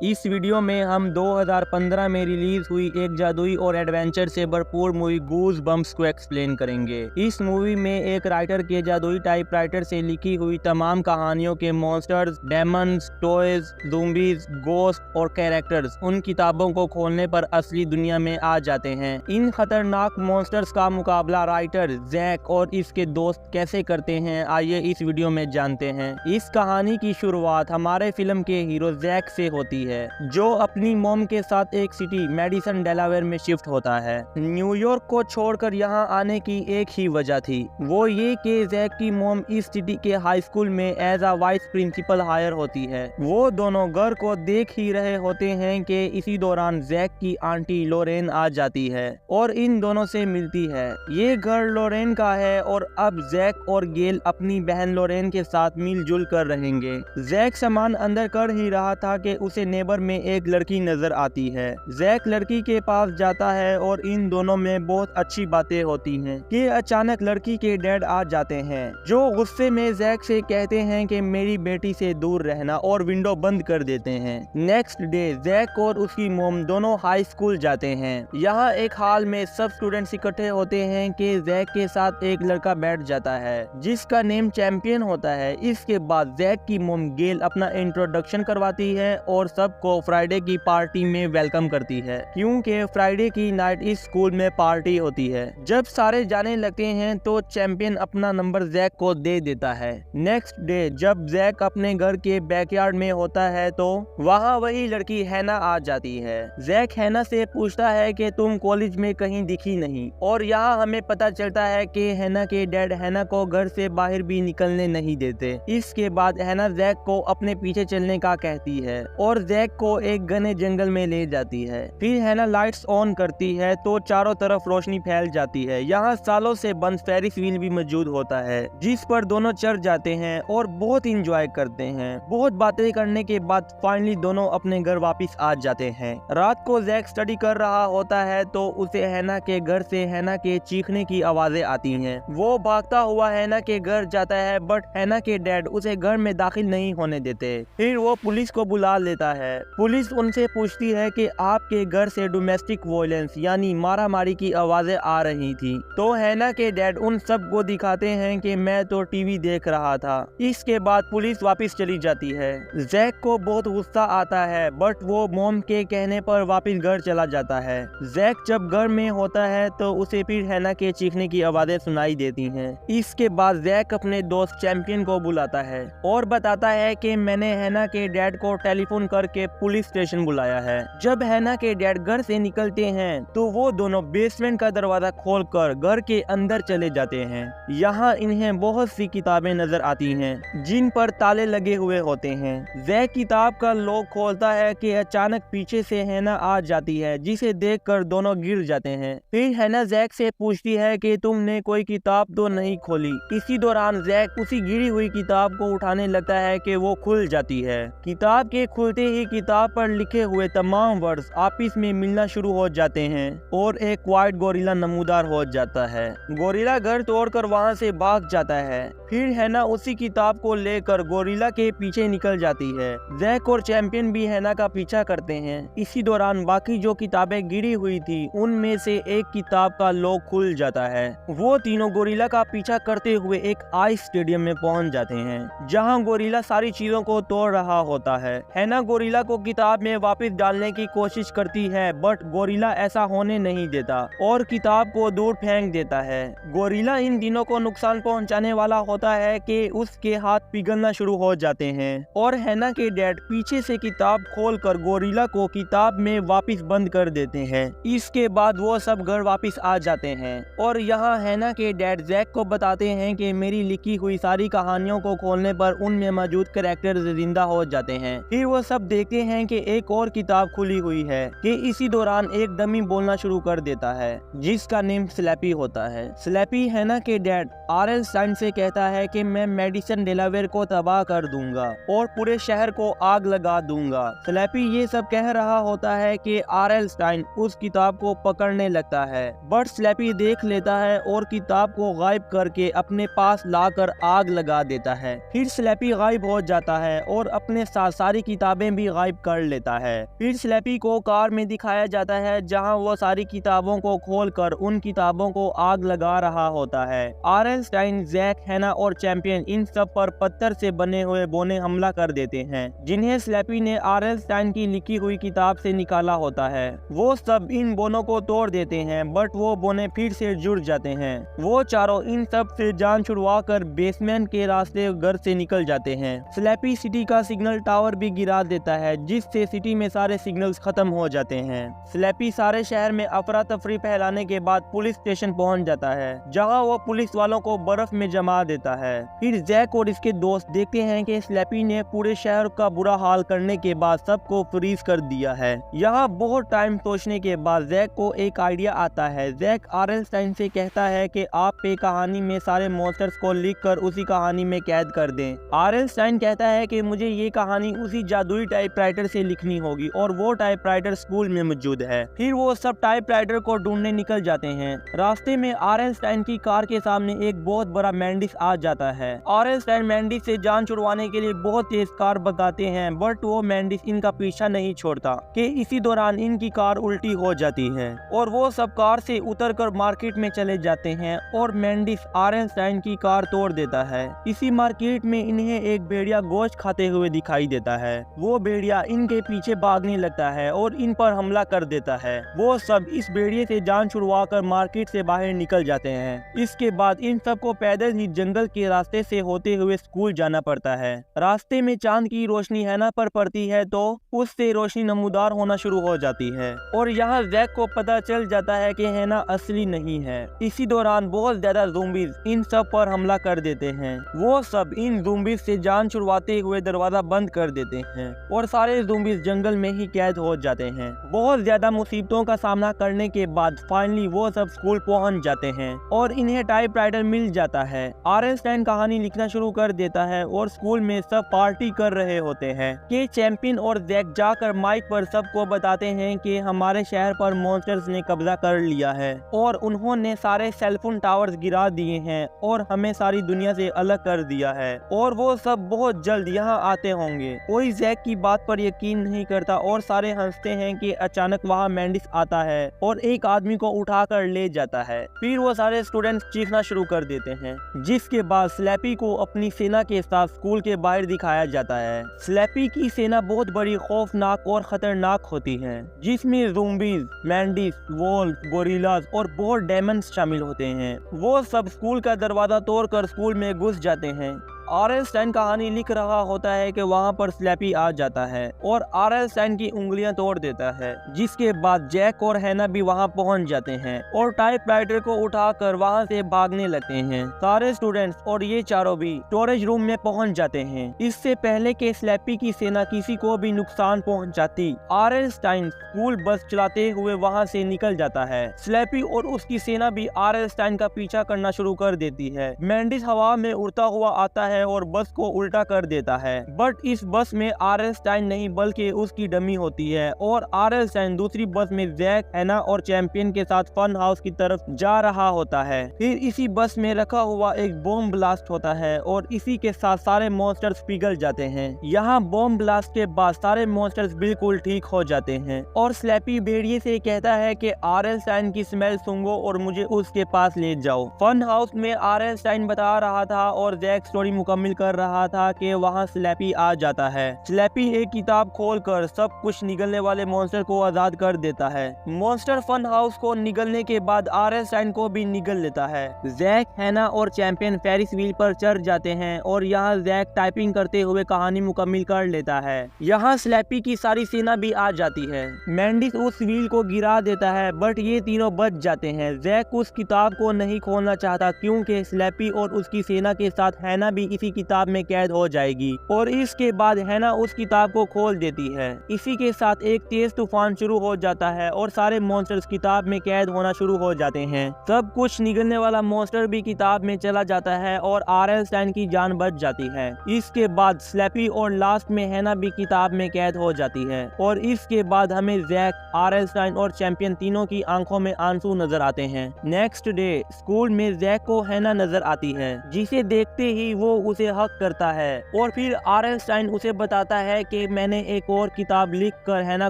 इस वीडियो में हम 2015 में रिलीज हुई एक जादुई और एडवेंचर से भरपूर मूवी गूज बम्प्स को एक्सप्लेन करेंगे। इस मूवी में एक राइटर के जादुई टाइपराइटर से लिखी हुई तमाम कहानियों के monsters, Demons, toys, zombies, ghost और कैरेक्टर्स उन किताबों को खोलने पर असली दुनिया में आ जाते हैं। इन खतरनाक मॉन्स्टर्स का मुकाबला राइटर जैक और इसके दोस्त कैसे करते हैं, आइए इस वीडियो में जानते हैं। इस कहानी की शुरुआत हमारे फिल्म के हीरो जैक से होती है, जो अपनी मॉम के साथ एक सिटी मेडिसन डेलावेयर में शिफ्ट होता है। न्यूयॉर्क को छोड़कर यहाँ आने की एक ही वजह थी, वो ये कि जैक की मॉम इस सिटी के हाई स्कूल में as a vice principal hire होती है। वो दोनों घर को देख ही रहे होते हैं कि इसी दौरान जैक की आंटी लोरेन आ जाती है और इन दोनों से मिलती है। ये घर लोरेन का है और अब जैक और गेल अपनी बहन लोरेन के साथ मिलजुल कर रहेंगे। जैक सामान अंदर कर ही रहा था कि उसे नेबर में एक लड़की नजर आती है। जैक लड़की के पास जाता है और इन दोनों में बहुत अच्छी बातें होती हैं कि अचानक लड़की के डैड आ जाते हैं, जो गुस्से में जैक से कहते हैं कि मेरी बेटी से दूर रहना और विंडो बंद कर देते हैं। नेक्स्ट डे जैक और उसकी मोम दोनों हाई स्कूल जाते हैं। यहाँ एक हाल में सब स्टूडेंट्स इकट्ठे होते हैं कि जैक के साथ एक लड़का बैठ जाता है जिसका नेम चैंपियन होता है। इसके बाद जैक की मोम गेल अपना इंट्रोडक्शन करवाती है और सबको फ्राइडे की पार्टी में वेलकम करती है, क्योंकि फ्राइडे की नाइट इस स्कूल में पार्टी होती है। जब सारे जाने लगते हैं तो चैंपियन अपना नंबर जैक को दे देता है। नेक्स्ट डे जब जैक अपने घर के बैकयार्ड में होता है तो वहाँ वही लड़की हैना आ जाती है। जैक हैना से पूछता है कि तुम कॉलेज में कहीं दिखी नहीं, और यहाँ हमें पता चलता है कि हैना के डैड हैना को घर से बाहर भी निकलने नहीं देते। इसके बाद हैना जैक को अपने पीछे चलने का कहती है और जैक को एक घने जंगल में ले जाती है। फिर हैना लाइट्स ऑन करती है तो चारों तरफ रोशनी फैल जाती है। यहाँ सालों से बंद फेरिस व्हील भी मौजूद होता है, जिस पर दोनों चढ़ जाते हैं और बहुत इंजॉय करते हैं। बहुत बातें करने के बाद फाइनली दोनों अपने घर वापस आ जाते हैं। रात को जैक स्टडी कर रहा होता है तो उसे हैना के घर से हैना के चीखने की आवाजें आती हैं। वो भागता हुआ हैना के घर जाता है, बट हैना के डैड उसे घर में दाखिल नहीं होने देते। फिर वो पुलिस को बुला लेता है। पुलिस उनसे पूछती है कि आपके घर से डोमेस्टिक वायलेंस यानी मारामारी की आवाजें आ रही थी, तो हैना के डैड उन सब को दिखाते हैं कि मैं तो टीवी देख रहा था। इसके बाद पुलिस वापस चली जाती है। जैक को बहुत गुस्सा आता है, बट वो मॉम के कहने पर वापस घर चला जाता है। जैक जब घर में होता है तो उसे फिर हैना के चीखने की आवाजें सुनाई देती हैं। इसके बाद जैक अपने दोस्त चैंपियन को बुलाता है और बताता है कि मैंने हैना के डैड को टेलीफोन करके पुलिस स्टेशन बुलाया है। जब हैना के डैड घर से निकलते हैं तो वो दोनों बेसमेंट का दरवाजा खोलकर घर के अंदर चले जाते हैं। यहाँ इन्हें बहुत सी किताबें नजर आती हैं जिन पर ताले लगे हुए होते हैं। जैक किताब का लॉक खोलता है कि अचानक पीछे से हैना आ जाती है, जिसे देखकर दोनों गिर जाते हैं। फिर हैना जैक से पूछती है कि तुमने कोई किताब तो नहीं खोली। इसी दौरान जैक उसी गिरी हुई किताब को उठाने लगता है कि वो खुल जाती है। किताब के खुलते ही किताब पर लिखे हुए तमाम वर्ड्स आपस में मिलना शुरू हो जाते हैं और एक व्हाइट गोरिल्ला नमूदार हो जाता है। गोरिल्ला घर तोड़कर वहां से भाग जाता है। फिर हैना उसी किताब को लेकर गोरिल्ला के पीछे निकल जाती है। जैक और चैंपियन भी हैना का पीछा करते हैं। इसी दौरान बाकी जो किताबें गिरी हुई थी उनमें से एक किताब का लॉक खुल जाता है। वो तीनों गोरिल्ला का पीछा करते हुए एक आइस स्टेडियम में पहुंच जाते हैं, जहां गोरिल्ला सारी चीजों को तोड़ रहा होता है। हैना गोरिल्ला को किताब में वापस डालने की कोशिश करती है, बट गोरिल्ला ऐसा होने नहीं देता और किताब को दूर फेंक देता है। गोरिल्ला इन तीनों को नुकसान पहुंचाने वाला होता है कि उसके हाथ पिघलना शुरू हो जाते हैं और हैना के डैड पीछे से किताब खोलकर गोरिल्ला को किताब में वापस बंद कर देते हैं। इसके बाद वो सब घर वापस आ जाते हैं और यहाँ हैना के डैड जैक को बताते हैं कि मेरी लिखी हुई सारी कहानियों को खोलने पर उनमें मौजूद कैरेक्टर जिंदा हो जाते हैं। फिर वो सब देखते हैं कि एक और किताब खुली हुई है कि इसी दौरान एक डमी बोलना शुरू कर देता है जिसका नेम स्लैपी होता है। स्लैपी हैना के डैड आरएल स्टाइन से कहता है कि मैं मेडिसन डेलावेयर को तबाह कर दूंगा और पूरे शहर को आग लगा दूंगा। स्लैपी ये सब कह रहा होता है कि आरएल स्टाइन उस किताब को पकड़ने लगता है, बट स्लैपी देख लेता है और किताब को गायब करके अपने पास लाकर आग लगा देता है। फिर स्लैपी गायब हो जाता है और अपने साथ सारी किताबें भी गायब कर लेता है। फिर स्लैपी को कार में दिखाया जाता है जहां वो सारी किताबों को खोलकर उन किताबों को आग लगा रहा होता है। आर.एल. स्टाइन, जैक, हैना और चैंपियन इन सब पर पत्थर से बने हुए बोने हमला कर देते हैं जिन्हें स्लैपी ने आर.एल. स्टाइन की लिखी हुई किताब से निकाला होता है। वो सब इन बोनों को तोड़ देते हैं बट वो बोने फिर से जुड़ जाते हैं। वो चारों इन सब से जान छुड़वा कर बेसमेंट के रास्ते घर से निकल जाते हैं। स्लैपी सिटी का सिग्नल टावर भी गिरा देता है जिससे सिटी में सारे सिग्नल्स खत्म हो जाते हैं। स्लैपी सारे शहर में अफरा तफरी फैलाने के बाद पुलिस स्टेशन पहुंच जाता है जहां वो पुलिस वालों को बर्फ में जमा देता है। फिर जैक और इसके दोस्त देखते हैं कि स्लैपी ने पूरे शहर का बुरा हाल करने के बाद सबको फ्रीज कर दिया है। यहाँ बहुत टाइम सोचने के बाद जैक को एक आइडिया आता है। Jack RL. स्टाइन से कहता है कि आप पे कहानी में सारे मॉन्स्टर्स को लिख कर उसी कहानी में कैद कर दें। आर.एल. स्टाइन कहता है कि मुझे ये कहानी उसी जादुई टाइपराइटर से लिखनी होगी और वो टाइपराइटर स्कूल में मौजूद है। फिर वो सब टाइपराइटर को ढूंढने निकल जाते हैं। रास्ते में आर.एल. स्टाइन की कार के सामने एक बहुत बड़ा मैंडिस आ जाता है। आर.एल. स्टाइन मैंडिस से जान छुड़वाने के लिए बहुत तेज कार भगाते हैं बट वो मैंडिस इनका पीछा नहीं छोड़ता कि इसी दौरान इनकी कार उल्टी हो जाती है और वो सब कार से उतरकर मार्केट में चले जाते हैं और मैंडिस आर.एल. स्टाइन की कार तोड़ देता है। इसी मार्केट में इन्हें एक भेड़िया गोश्त खाते हुए दिखाई देता है। वो भेड़िया इनके पीछे भागने लगता है और इन पर हमला कर देता है। वो सब इस भेड़िए से जान छुड़वाकर मार्केट से बाहर निकल जाते हैं। इसके बाद इन सबको पैदल ही जंगल के रास्ते से होते हुए स्कूल जाना पड़ता है। रास्ते में चांद की रोशनी हैना पर पड़ती है तो उससे रोशनी नमूदार होना शुरू हो जाती है और यहाँ जैक को पता चल जाता है कि हैना असली नहीं है। इसी दौरान बहुत ज्यादा ज़ॉम्बीज इन सब पर हमला कर देते हैं। वो सब इन ज़ॉम्बीज से जान छुड़वाते हुए दरवाजा बंद कर देते हैं और सारे ज़ॉम्बीज जंगल में ही कैद हो जाते हैं। बहुत ज्यादा मुसीबतों का सामना करने के बाद फाइनली वो सब स्कूल पहुंच जाते हैं और इन्हें टाइपराइटर मिल जाता है। आर.एल. स्टाइन कहानी लिखना शुरू कर देता है और स्कूल में सब पार्टी कर रहे होते हैं कि चैंपियन और जैक जाकर माइक पर सबको बताते हैं कि हमारे शहर पर मॉन्स्टर्स ने कब्जा कर लिया है और उन्होंने सारे सेलफोन टावर्स गिरा दिए हैं और हमें सारी दुनिया से अलग कर दिया है और वो सब बहुत जल्द यहाँ आते होंगे। कोई जैक की बात पर यकीन नहीं करता और सारे हंसते हैं कि अचानक वहाँ मैंडिस आता है और एक आदमी को उठाकर ले जाता है। फिर वो सारे स्टूडेंट्स चीखना शुरू कर देते हैं जिसके बाद स्लैपी को अपनी सेना के साथ स्कूल के बाहर दिखाया जाता है। स्लैपी की सेना बहुत बड़ी, खौफनाक और खतरनाक होती है जिसमें ज़ॉम्बीज, मैंडिस, वोल्फ, गोरिल्लास और बहुत डेमन्स शामिल होते हैं। वो सब स्कूल का दरवाजा तोड़कर स्कूल में घुस जाते हैं। आर.एल. स्टाइन कहानी लिख रहा होता है कि वहाँ पर स्लैपी आ जाता है और आर.एल. स्टाइन की उंगलियां तोड़ देता है जिसके बाद जैक और हैना भी वहाँ पहुँच जाते हैं और टाइपराइटर को उठाकर वहाँ से भागने लगते हैं। सारे स्टूडेंट्स और ये चारों भी स्टोरेज रूम में पहुँच जाते हैं। इससे पहले कि स्लैपी की सेना किसी को भी नुकसान पहुँचाती, आर.एल. स्टाइन स्कूल बस चलाते हुए वहाँ से निकल जाता है। स्लैपी और उसकी सेना भी आर.एल. स्टाइन का पीछा करना शुरू कर देती है। मैंडिस हवा में उड़ता हुआ आता है और बस को उल्टा कर देता है बट इस बस में आर.एल. स्टाइन नहीं बल्कि उसकी डमी होती है और आर.एल. स्टाइन दूसरी बस में जैक, हैना और चैंपियन के साथ फन हाउस की तरफ जा रहा होता है। फिर इसी बस में रखा हुआ एक बॉम्ब ब्लास्ट होता है और इसी के साथ सारे मॉन्स्टर्स पिघल जाते हैं। यहाँ बॉम्ब ब्लास्ट के बाद सारे मॉन्स्टर्स बिल्कुल ठीक हो जाते हैं और स्लैपी भेड़िए से कहता है कि आर.एल. स्टाइन की स्मेल सूंघो और मुझे उसके पास ले जाओ। फन हाउस में आर.एल. स्टाइन बता रहा था और जैक स्टोरी मुकम्मल कर रहा था कि वहाँ स्लैपी आ जाता है। स्लैपी एक किताब खोलकर सब कुछ निगलने वाले मॉन्स्टर को आजाद कर देता है। मॉन्स्टर फन हाउस को निगलने के बाद आर.एल. स्टाइन को भी निगल लेता है। जैक, हैना और चैंपियन फेरिस व्हील पर चढ़ जाते हैं और यहाँ जैक टाइपिंग करते हुए कहानी मुकम्मल कर लेता है। यहाँ स्लैपी की सारी सेना भी आ जाती है। मैंडिस उस व्हील को गिरा देता है बट ये तीनों बच जाते हैं। जैक उस किताब को नहीं खोलना चाहता क्योंकि स्लैपी और उसकी सेना के साथ हैना भी इसी किताब में कैद हो जाएगी और इसके बाद हैना उस किताब को खोल देती है। इसी के साथ एक तेज तूफान शुरू हो जाता है और सारे मॉन्स्टर्स किताब में कैद होना शुरू हो जाते हैं। सब कुछ निगलने वाला मॉन्स्टर भी किताब में चला जाता है और आर.एल. स्टाइन की जान बच जाती है। इसके बाद स्लैपी और लास्ट में हैना भी किताब में कैद हो जाती है और इसके बाद हमें जैक, आर.एल. स्टाइन और चैंपियन तीनों की आंखों में आंसू नजर आते हैं। नेक्स्ट डे स्कूल में जैक को हैना नजर आती है जिसे देखते ही वो उसे हक करता है और फिर आर्नस्टाइन उसे बताता है कि मैंने एक और किताब लिखकर हैना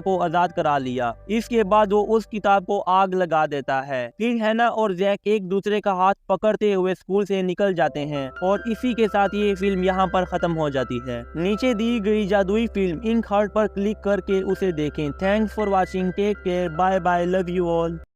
को आजाद करा लिया। इसके बाद वो उस किताब को आग लगा देता है। फिर हैना और जैक एक दूसरे का हाथ पकड़ते हुए स्कूल से निकल जाते हैं और इसी के साथ ये फिल्म यहाँ पर खत्म हो जाती है। नीचे दी गई जादुई फिल्म इंक हार्ट पर क्लिक करके उसे देखें। Thanks for watching, take care, bye bye, love you all.